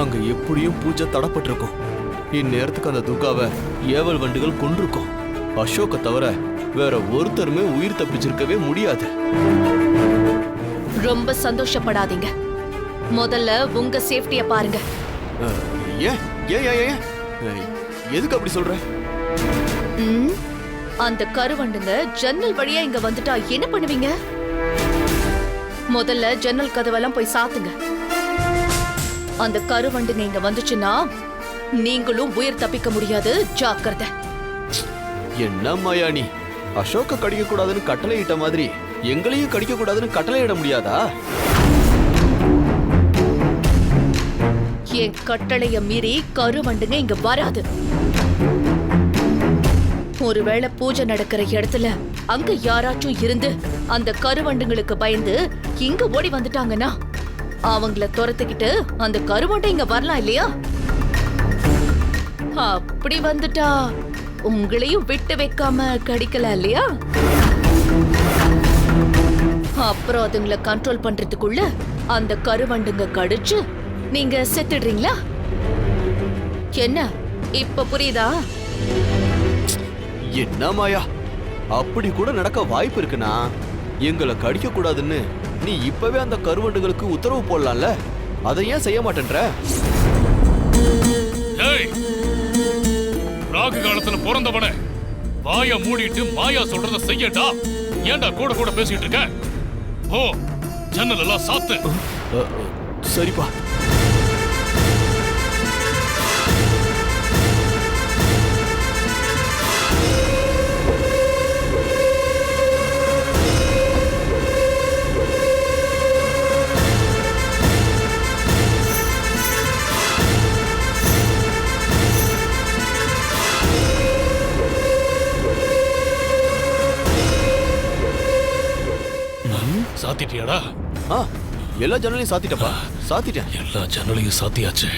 அங்க எப்படியும் பூஜை தடப்பட்டிருக்கும். இந்நேரத்துக்கு அந்த துர்காவை ஏவல் வண்டுகள் கொன்றிருக்கும். அசோக்க தவிர வேற ஒருத்தருமே உயிர் தப்பிச்சிருக்கவே முடியாது. ரொம்ப சந்தோஷப்படாதீங்க. முதல்ல உங்க சேஃப்டிய பாருங்க. ஏன் ஏன் ஏன் ஏன் எதுக்கு அப்படி சொல்ற? அந்த கருவண்டுங்க ஜன்னல் வழியா இங்க வந்துட்டா என்ன பண்ணுவீங்க? முதல்ல ஜன்னல் கதவெல்லாம் போய் சாத்துங்க. அந்த கருவண்டுங்க இங்க வந்துச்சுன்னா நீங்களும் உயிர் தப்பிக்க முடியாது. ஜாக்கிரதை. என்ன மாயா நீ? அசோக்க கடிக்க கூடாதுன்னு கட்டளை இட்ட மாதிரி எங்களையும் கடிக்க கூடாதுன்னு கட்டளை இட முடியாதா? என் கட்டளைய மீறி கருவண்டுங்க இங்க வராது. ஒருவேளை பூஜை நடக்கிற இடத்துல அங்க யாராச்சும் இருந்து அந்த கருவண்டுங்களுக்கு பயந்து இங்க ஓடி வந்துட்டாங்கன்னா அவங்கள துரத்துக்கிட்டு அந்த கருவண்டை இங்க வரலாம் இல்லையா? அப்படி வந்துட்டா உங்களையும் விட்டு வைக்காம கடிக்கலாம் இல்லையா? அப்புறம் அதுங்களை கண்ட்ரோல் பண்றதுக்குள்ள அந்த கருவண்டுங்க கடிச்சு நீங்க செத்துடுறீங்களா? என்ன இப்ப புரியுதா? என்ன மாயா, அப்படி கூட நடக்க வாய்ப்பு இருக்குன்னா எங்களை கடிக்க கூடாதுன்னு நீ இப்பவே அந்த கருவண்டுகளுக்கு உத்தரவு போடலாம்ல. அதை ஏன் செய்ய மாட்டேன்ற? ராகு காலத்துல பிறந்தவன வாய மூடிட்டு மாயா சொல்றத செய்யடா. ஏன்டா கூட கூட பேசிட்டு இருக்க? ஓ, ஜன்னல் எல்லாம் சாத்து. சரிப்பா. சாத்திட்டியாடா? எல்லா ஜன்னலையும் சாத்திட்டப்பா. சாத்திட்டேன். எல்லா ஜன்னலையும் சாத்தியாச்சு.